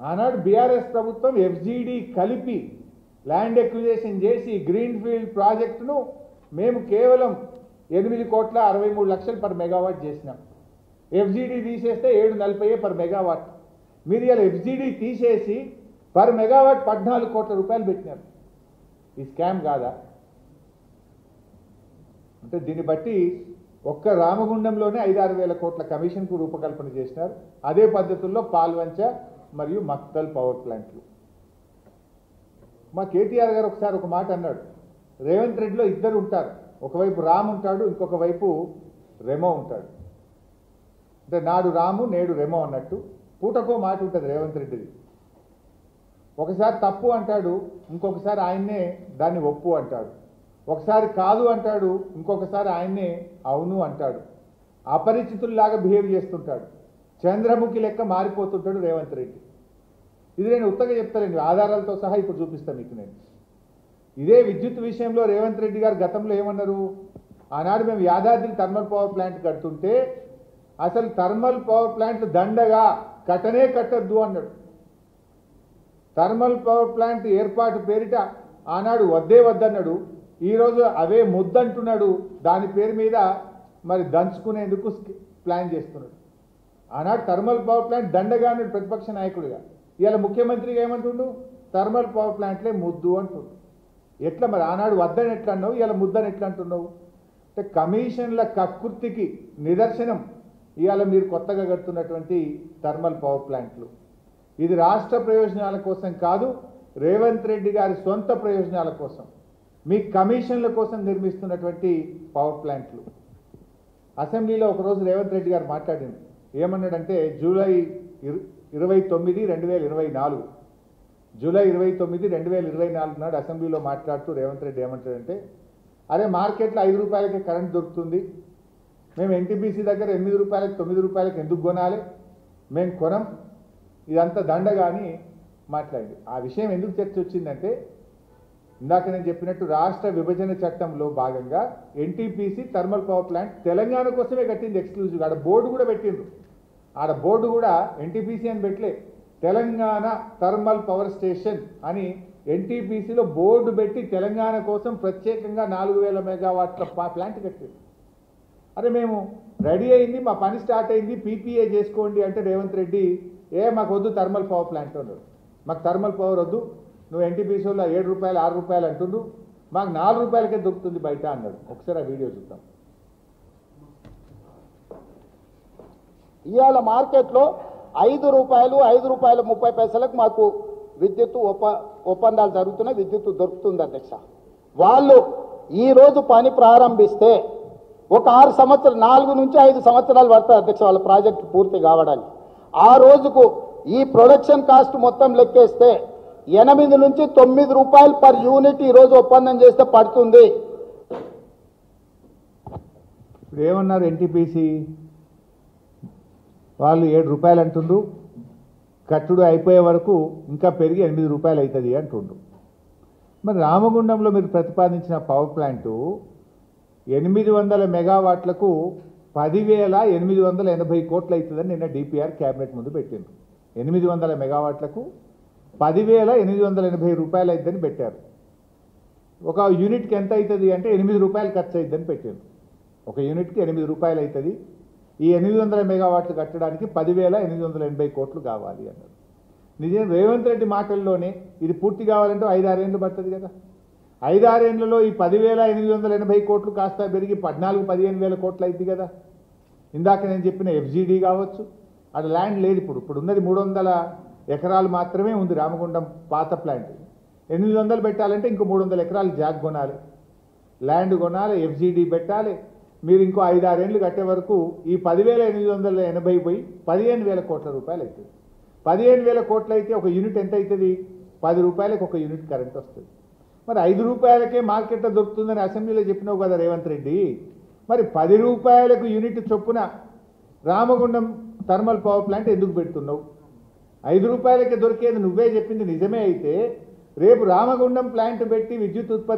ఆనాడు బీఆర్ఎస్ ప్రభుత్వం ఎఫ్జీడీ కలిపి ల్యాండ్ ఎక్విజిషన్ చేసి గ్రీన్ ఫీల్డ్ ప్రాజెక్టును మేము కేవలం 8,63,00,000 పర్ మెగావాట్ చేసినాం. ఎఫ్జీడీ తీసేస్తే 740 పర్ మెగావాట్. మీరు ఇలా ఎఫ్జీడీ తీసేసి పర్ మెగావాట్ 14 కోట్ల రూపాయలు పెట్టినారు. ఈ స్కామ్ కాదా? అంటే దీన్ని బట్టి ఒక్క రామగుండంలోనే 5-6 వేల కోట్ల కమిషన్కు రూపకల్పన చేసినారు. అదే పద్ధతుల్లో పాల్వంచ మరియు మక్తల్ పవర్ ప్లాంట్లు. మా కేటీఆర్ గారు ఒకసారి ఒక మాట అన్నాడు, రేవంత్ రెడ్డిలో ఇద్దరు ఉంటారు, ఒకవైపు రామ్ ఉంటాడు, ఇంకొక వైపు రెమో ఉంటాడు. అంటే నాడు రాము నేడు రెమో అన్నట్టు పూటకో మాట ఉంటుంది రేవంత్ రెడ్డిది. ఒకసారి తప్పు అంటాడు, ఇంకొకసారి ఆయన్నే దాన్ని ఒప్పు అంటాడు. ఒకసారి కాదు అంటాడు, ఇంకొకసారి ఆయన్నే అవును అంటాడు. అపరిచితుల్లాగా బిహేవ్ చేస్తుంటాడు. చంద్రముఖి లెక్క మారిపోతుంటాడు రేవంత్ రెడ్డి. ఇది నేను ఉత్తగా చెప్తానండి, ఆధారాలతో సహా ఇప్పుడు చూపిస్తాను మీకు. నేను ఇదే విద్యుత్ విషయంలో రేవంత్ రెడ్డి గారు గతంలో ఏమన్నారు, ఆనాడు మేము యాదాద్రి థర్మల్ పవర్ ప్లాంట్ కడుతుంటే అసలు థర్మల్ పవర్ ప్లాంట్లు దండగా కట్టనే కట్టద్దు అన్నాడు. థర్మల్ పవర్ ప్లాంట్ ఏర్పాటు పేరిట ఆనాడు వద్దే వద్దన్నాడు. ఈరోజు అవే ముద్దంటున్నాడు. దాని పేరు మీద మరి దంచుకునేందుకు ప్లాన్ చేస్తున్నాడు. ఆనాడు థర్మల్ పవర్ ప్లాంట్ దండగా అన్నాడు ప్రతిపక్ష నాయకుడిగా. ఇవాళ ముఖ్యమంత్రిగా ఏమంటుండు, థర్మల్ పవర్ ప్లాంట్లే ముద్దు అంటుండు. ఎట్లా మరి ఆనాడు వద్దని ఎట్లా అన్నావు, ఇవాళ ముద్దని ఎట్లా అంటున్నావు? అంటే కమిషన్ల కక్కుర్తికి నిదర్శనం ఇవాళ మీరు కొత్తగా కడుతున్నటువంటి థర్మల్ పవర్ ప్లాంట్లు. ఇది రాష్ట్ర ప్రయోజనాల కోసం కాదు, రేవంత్ రెడ్డి గారి సొంత ప్రయోజనాల కోసం, మీ కమిషన్ల కోసం నిర్మిస్తున్నటువంటి పవర్ ప్లాంట్లు. అసెంబ్లీలో ఒకరోజు రేవంత్ రెడ్డి గారు మాట్లాడింది. ఏమన్నాడంటే జూలై 29, 2024 జూలై 29, 2024 నాడు అసెంబ్లీలో మాట్లాడుతూ రేవంత్ రెడ్డి ఏమంటాడంటే, అరే మార్కెట్లో 5 రూపాయలకే కరెంట్ దొరుకుతుంది, మేము ఎన్టీపీసీ దగ్గర 8 రూపాయలకి 9 రూపాయలకి ఎందుకు కొనాలి, మేము కొనం, ఇదంతా దండగా అని మాట్లాడింది. ఆ విషయం ఎందుకు చర్చ వచ్చిందంటే, ఇందాక నేను చెప్పినట్టు రాష్ట్ర విభజన చట్టంలో భాగంగా NTPC thermal power plant Telangana కోసమే కట్టింది ఎక్స్క్లూజివ్. ఆడ బోర్డు కూడా పెట్టిండ్రు. ఆడ బోర్డు కూడా ఎన్టీపీసీ అని పెట్టలే, తెలంగాణ థర్మల్ పవర్ స్టేషన్ అని ఎన్టీపీసీలో బోర్డు పెట్టి తెలంగాణ కోసం ప్రత్యేకంగా 4,000 మెగావాట్ల ప్లాంట్ కట్టింది. అరే మేము రెడీ అయింది, మా పని స్టార్ట్ అయింది, పీపీఏ చేసుకోండి అంటే రేవంత్ రెడ్డి మాకు వద్దు థర్మల్ పవర్ ప్లాంట్ అన్నాడు. మాకు థర్మల్ పవర్ వద్దు, నువ్వు ఎన్టీపీసీలో 7 రూపాయలు 6 రూపాయలు అంటుండ్రు, మాకు 4 రూపాయలకే దొరుకుతుంది బయట అన్నాడు. ఒకసారి ఆ వీడియో చూద్దాం. ఇవాళ మార్కెట్లో 5 రూపాయలు 5 రూపాయల 30 మాకు విద్యుత్ ఒప్పందాలు జరుగుతున్నాయి, విద్యుత్ దొరుకుతుంది అధ్యక్ష. వాళ్ళు ఈరోజు పని ప్రారంభిస్తే ఒక 6 సంవత్సరాలు 4 నుంచి 5 సంవత్సరాలు పడతాయి అధ్యక్ష వాళ్ళ ప్రాజెక్టు పూర్తి కావడానికి. ఆ రోజుకు ఈ ప్రొడక్షన్ కాస్ట్ మొత్తం లెక్కేస్తే 8 నుంచి 9 రూపాయలు పర్ యూనిట్ ఈరోజు ఒప్పందం చేస్తే పడుతుంది. ఇప్పుడు ఏమన్నారు ఎన్టీపీసీ వాళ్ళు 7 రూపాయలు అంటుండ్రు, కట్టుడు అయిపోయే వరకు ఇంకా పెరిగి 8 రూపాయలు అవుతుంది అంటుండ్రు. మరి రామగుండంలో మీరు ప్రతిపాదించిన పవర్ ప్లాంటు 800 మెగావాట్లకు 10,880 కోట్లు అవుతుందని నిన్న డిపిఆర్ క్యాబినెట్ ముందు పెట్టిండ్రు. 800 మెగావాట్లకు 10,880 రూపాయలు అవుతుందని పెట్టారు. ఒక యూనిట్కి ఎంత అవుతుంది అంటే 8 రూపాయలు ఖర్చు అవుతుందని పెట్టారు. ఒక యూనిట్కి 8 రూపాయలు అవుతుంది. ఈ 800 మెగావాట్లు కట్టడానికి 10,880 కోట్లు కావాలి అన్నారు. నిజం రేవంత్ రెడ్డి మాటల్లోనే ఇది పూర్తి కావాలంటే 5-6 ఏళ్ళు పడుతుంది కదా. 5-6 ఏళ్లలో ఈ 10,880 కోట్లు కాస్త పెరిగి 14-15 వేల కోట్లు అవుతుంది కదా. ఇందాక నేను చెప్పిన ఎఫ్జీడీ కావచ్చు, అది ల్యాండ్ లేదు. ఇప్పుడు ఉన్నది 300 ఎకరాలు మాత్రమే ఉంది రామగుండం పాత ప్లాంట్. 800 పెట్టాలంటే ఇంకో 300 ఎకరాలు జాగ్ కొనాలి, ల్యాండ్ కొనాలి, ఎఫ్జీడీ పెట్టాలి. మీరు ఇంకో 5-6 ఏళ్ళు కట్టే వరకు ఈ 10,880 పోయి 15,000 కోట్ల రూపాయలు అవుతుంది. 15,000 కోట్లు అయితే ఒక యూనిట్ ఎంత అవుతుంది? 10 రూపాయలకు ఒక యూనిట్ కరెంట్ వస్తుంది. మరి 5 రూపాయలకే మార్కెట్లో దొరుకుతుందని అసెంబ్లీలో చెప్పినావు కదా రేవంత్ రెడ్డి. మరి 10 రూపాయలకు యూనిట్ చొప్పున రామగుండం థర్మల్ పవర్ ప్లాంట్ ఎందుకు పెడుతున్నావు? 5 రూపాయలకే దొరికేది నువ్వే చెప్పింది నిజమే అయితే రేపు రామగుండం ప్లాంట్ పెట్టి విద్యుత్ ఉత్పత్తి